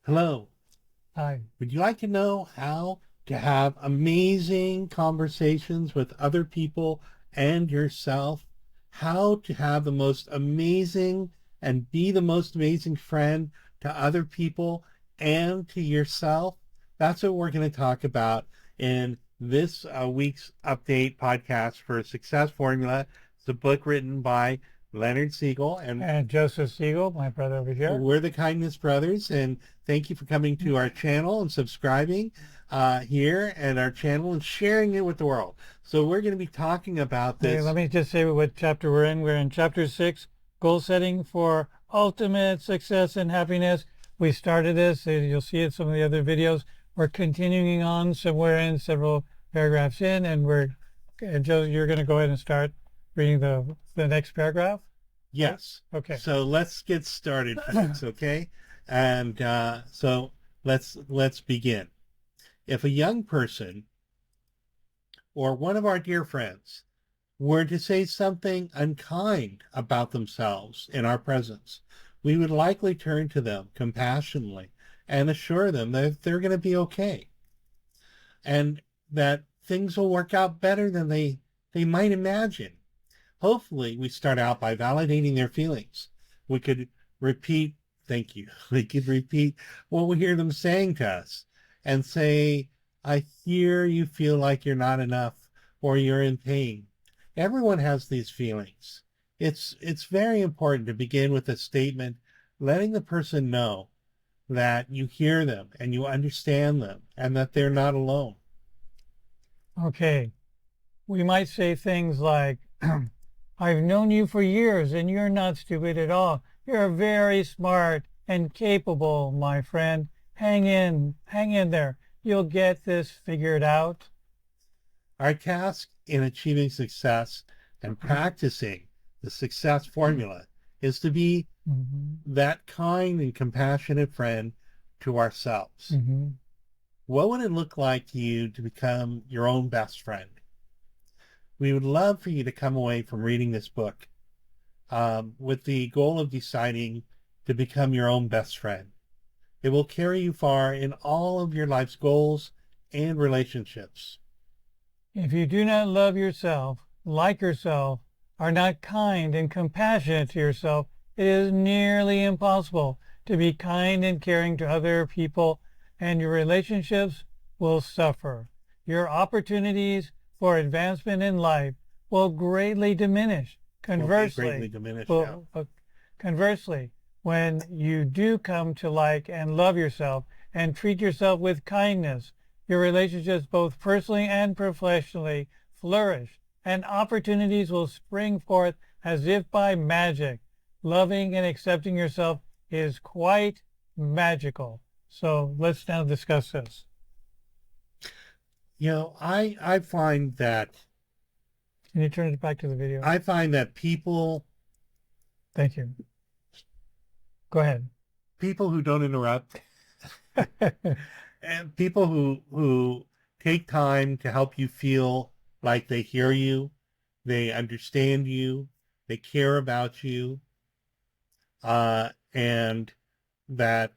Hello. Hi. Would you like to know how to have amazing conversations with other people and yourself? How to have the most amazing and be the most amazing friend to other people and to yourself? That's what we're going to talk about in this week's update podcast for Success Formula. It's a book written by Leonard Siegel, and And Joseph Siegel, my brother over here. we're the Kindness Brothers, and thank you for coming to our channel and subscribing here at our channel and sharing it with the world. So we're going to be talking about Okay, this. let me just say what chapter we're in. We're in chapter 6, goal setting for ultimate success and happiness. We started this, you'll see it in some of the other videos. We're continuing on somewhere in several paragraphs in, and Joe, you're going to go ahead and start reading the next paragraph. Yes. Okay. So let's get started, folks. Okay. And so let's begin. If a young person or one of our dear friends were to say something unkind about themselves in our presence, we would likely turn to them compassionately and assure them that they're going to be okay and that things will work out better than they might imagine. Hopefully, we start out by validating their feelings. We could repeat, thank you. We could repeat what we hear them saying to us and say, I hear you feel like you're not enough or you're in pain. Everyone has these feelings. It's very important to begin with a statement letting the person know that you hear them and you understand them and that they're not alone. Okay. We might say things like, I've known you for years and you're not stupid at all. You're very smart and capable, my friend. Hang in there. You'll get this figured out. Our task in achieving success and practicing the success formula is to be that kind and compassionate friend to ourselves. What would it look like to you to become your own best friend? We would love for you to come away from reading this book with the goal of deciding to become your own best friend. It will carry you far in all of your life's goals and relationships. If you do not love yourself, like yourself, are not kind and compassionate to yourself, it is nearly impossible to be kind and caring to other people, and your relationships will suffer. Your opportunities for advancement in life will greatly diminish. Conversely, conversely, when you do come to like and love yourself and treat yourself with kindness, your relationships, both personally and professionally, flourish, and opportunities will spring forth as if by magic. Loving and accepting yourself is quite magical. So let's now discuss this. You know, I find that. Can you turn it back to the video? I find that people. Thank you. Go ahead. People who don't interrupt. And people who take time to help you feel like they hear you, they understand you, they care about you, and that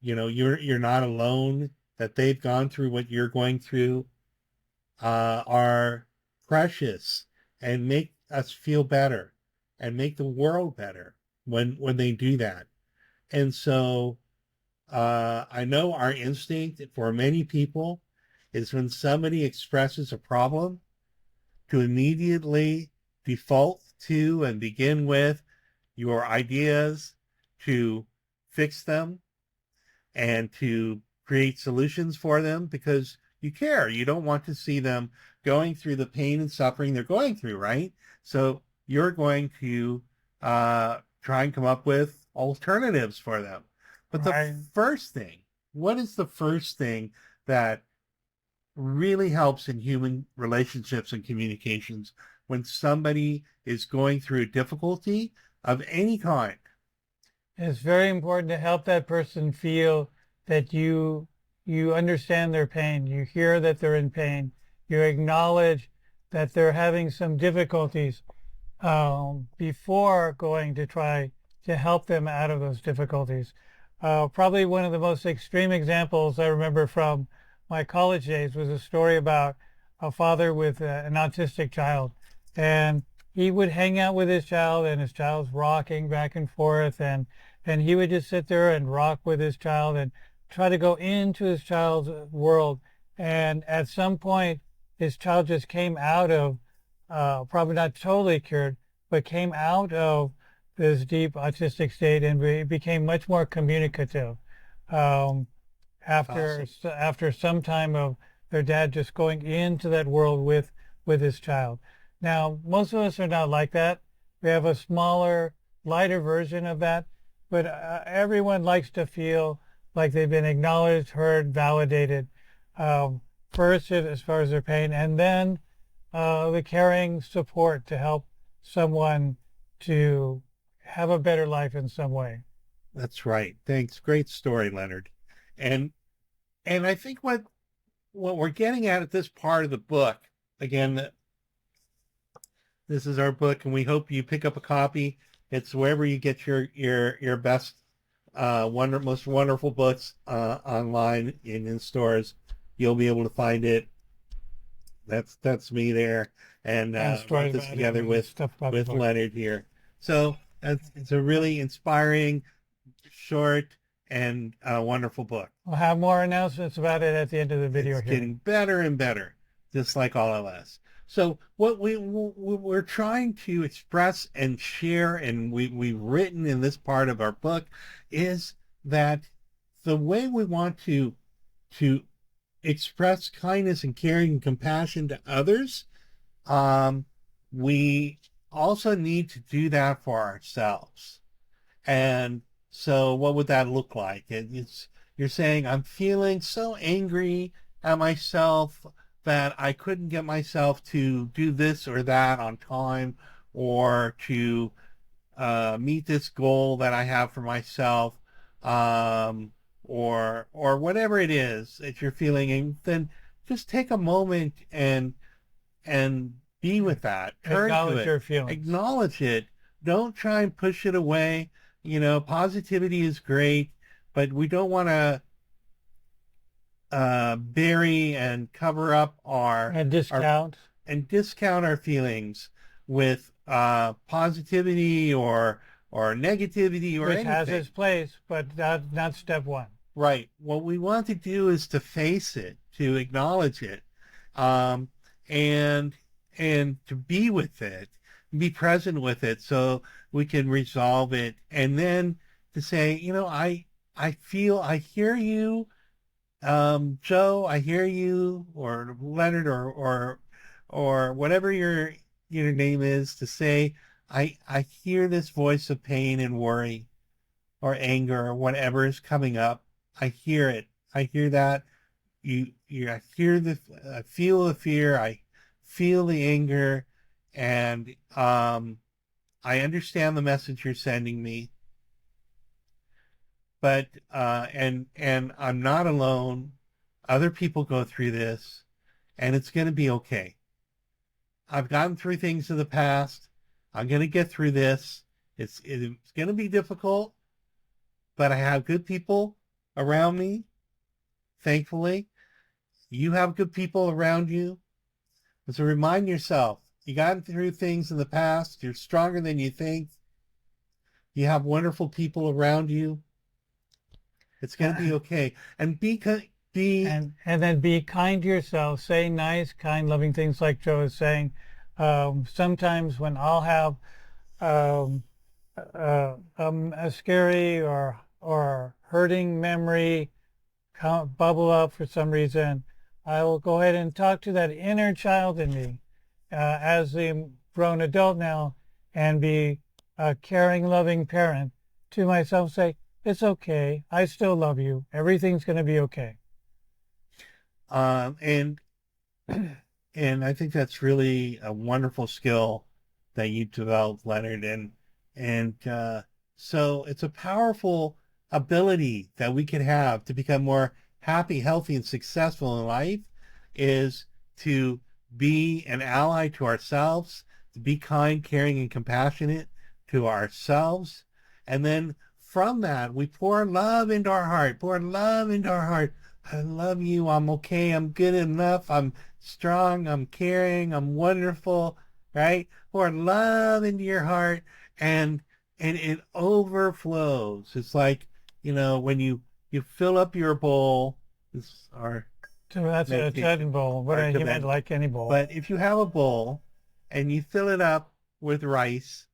you're not alone, that they've gone through what you're going through, are precious and make us feel better and make the world better when they do that. And so I know our instinct for many people is when somebody expresses a problem to immediately default to and begin with your ideas to fix them and to create solutions for them because you care. You don't want to see them going through the pain and suffering they're going through, right? So you're going to try and come up with alternatives for them. But the first thing, what is the first thing that really helps in human relationships and communications when somebody is going through a difficulty of any kind? It's very important to help that person feel that you understand their pain. You hear that they're in pain. You acknowledge that they're having some difficulties before going to try to help them out of those difficulties. Probably one of the most extreme examples I remember from my college days was a story about a father with an autistic child. And he would hang out with his child, and his child's rocking back and forth. And he would just sit there and rock with his child and try to go into his child's world. And at some point, his child just came out of, probably not totally cured, but came out of this deep autistic state and became much more communicative um, Awesome. after some time of their dad just going into that world with his child. Now, most of us are not like that. We have a smaller, lighter version of that, but everyone likes to feel like they've been acknowledged, heard, validated. Um, First, as far as their pain, and then the caring support to help someone to have a better life in some way. That's right. Thanks. Great story, Leonard. And I think what we're getting at this part of the book, again, this is our book, and we hope you pick up a copy. It's wherever you get your best, most wonderful books online in stores. You'll be able to find it. That's me there, and And wrote stories this about it together and stuff about the with book. Leonard here. So it's a really inspiring, short, and wonderful book. We'll have more announcements about it at the end of the video It's here. getting better and better, just like all of us. So what we're trying to express and share, and we've written in this part of our book, is that the way we want to express kindness and caring and compassion to others, um, we also need to do that for ourselves. And so what would that look like? It's you're saying I'm feeling so angry at myself that I couldn't get myself to do this or that on time, or to meet this goal that I have for myself, or whatever it is that you're feeling, and then just take a moment and be with that. Turn to Acknowledge it, your feelings. acknowledge it. Don't try and push it away. Positivity is great, but we don't want to bury and cover up And our discount, and discount our feelings with positivity or negativity or which has anything. its place, but not step one. Right. What we want to do is to face it, to acknowledge it, um, and to be with it, be present with it, so we can resolve it, and then to say, I hear you, Joe, I hear you, or Leonard, or whatever your name is, to say, I hear this voice of pain and worry or anger or whatever is coming up. I hear it. I hear that. I hear I feel the fear. I feel the anger, and I understand the message you're sending me. But and I'm not alone. Other people go through this, and it's going to be okay. I've gotten through things in the past. I'm going to get through this. It's going to be difficult, but I have good people around me, thankfully. You have good people around you. And so remind yourself, you got through things in the past. You're stronger than you think. You have wonderful people around you. It's going to be okay. And be And then be kind to yourself. Say nice, kind, loving things like Joe is saying. Sometimes when I'll have um, a scary or hurting memory bubble up for some reason, I will go ahead and talk to that inner child in me as a grown adult now, and be a caring, loving parent to myself. Say, it's okay. I still love you. Everything's going to be okay. and and I think that's really a wonderful skill that you developed, Leonard. And so it's a powerful ability that we can have to become more happy, healthy, and successful in life, is to be an ally to ourselves, to be kind, caring, and compassionate to ourselves, and then from that, we pour love into our heart, pour love into our heart. I love you. I'm okay. I'm good enough. I'm strong. I'm caring. I'm wonderful. Right? Pour love into your heart, and it overflows. It's like, when you fill up your bowl. This is our So that's a meditation, Tibetan bowl. What our he meant Tibetan. like any bowl. But if you have a bowl and you fill it up with rice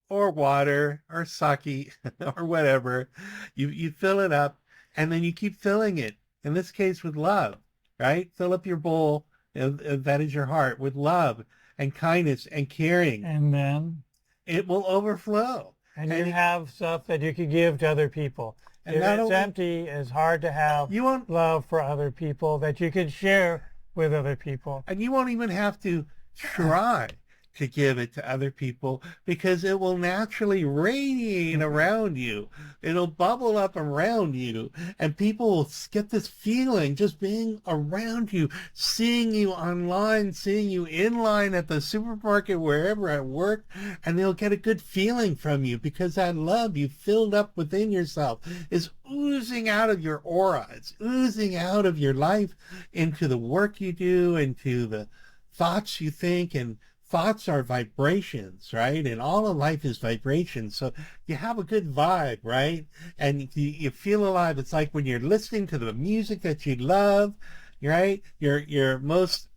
or water or sake or whatever, you fill it up, and then you keep filling it. In this case, with love, right? Fill up your bowl, that is your heart, with love and kindness and caring. And then It will overflow. and you have stuff that you could give to other people. And If not it's only empty, it's hard to have you won't love for other people that you could share with other people. and you won't even have to try to give it to other people, because it will naturally radiate around you. It'll bubble up around you, and people will get this feeling just being around you, seeing you online, seeing you in line at the supermarket, wherever, at work, and they'll get a good feeling from you, because that love you filled up within yourself is oozing out of your aura. It's oozing out of your life into the work you do, into the thoughts you think. And thoughts are vibrations, right? And all of life is vibration. So you have a good vibe, right? And you feel alive. It's like when you're listening to the music that you love, right? Your most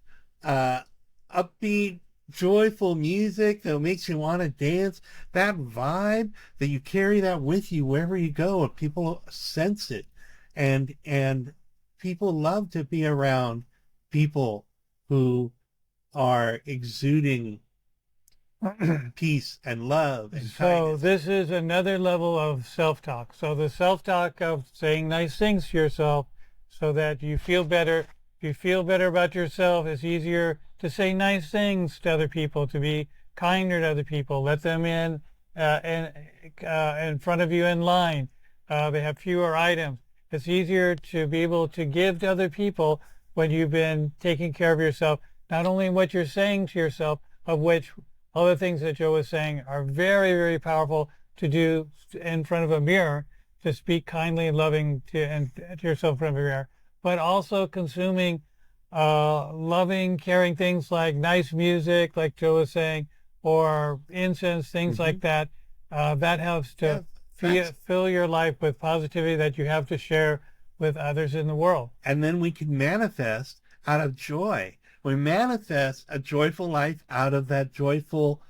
upbeat, joyful music that makes you want to dance, that vibe, that you carry that with you wherever you go, and people sense it. And people love to be around people who are exuding peace and love and So kindness. this is another level of self-talk. So the self-talk of saying nice things to yourself so that you feel better. If you feel better about yourself, it's easier to say nice things to other people, to be kinder to other people. Let them in front of you in line. They have fewer items. It's easier to be able to give to other people when you've been taking care of yourself. Not only what you're saying to yourself, of which other things that Joe was saying are very, very powerful to do in front of a mirror, to speak kindly and loving to yourself in front of a mirror, but also consuming loving, caring things like nice music, like Joe was saying, or incense, things like that. That helps to fill your life with positivity that you have to share with others in the world. And then we can manifest out of joy. We manifest a joyful life out of that joyful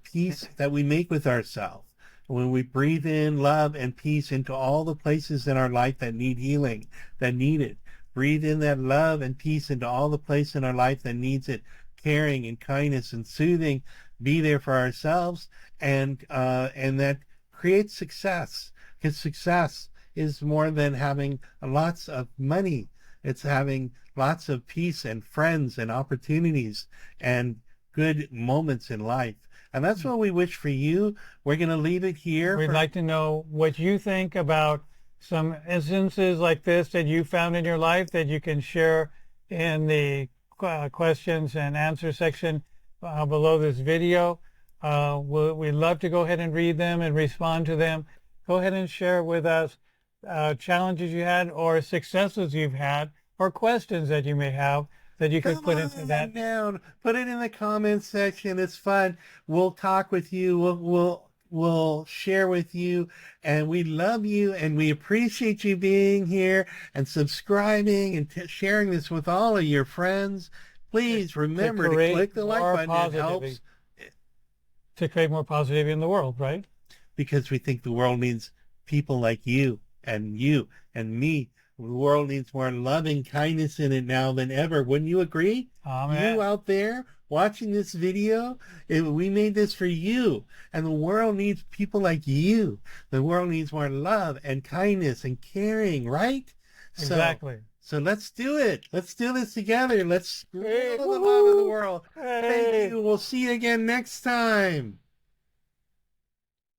peace that we make with ourselves. When we breathe in love and peace into all the places in our life that need healing, that need it. Breathe in that love and peace into all the places in our life that needs it. Caring and kindness and soothing. Be there for ourselves, and that creates success. Because success is more than having lots of money. It's having lots of peace and friends and opportunities and good moments in life. And that's what we wish for you. We're going to leave it here. We'd like to know what you think about some instances like this that you found in your life that you can share in the questions and answer section below this video. We'd love to go ahead and read them and respond to them. Go ahead and share with us challenges you had, or successes you've had, or questions that you may have that you could put into that. Down. Put it in the comments section. It's fun. We'll talk with you. We'll share with you, and we love you, and we appreciate you being here and subscribing and sharing this with all of your friends. Please remember to click the like button. It helps to create more positivity in the world, right? Because we think the world needs people like you and me. The world needs more loving kindness in it now than ever. Wouldn't you agree? Amen. You out there watching this video, we made this for you. And the world needs people like you. The world needs more love and kindness and caring, right? Exactly. So let's do it. Let's do this together. Let's spread the love of the world. Thank you. We'll see you again next time.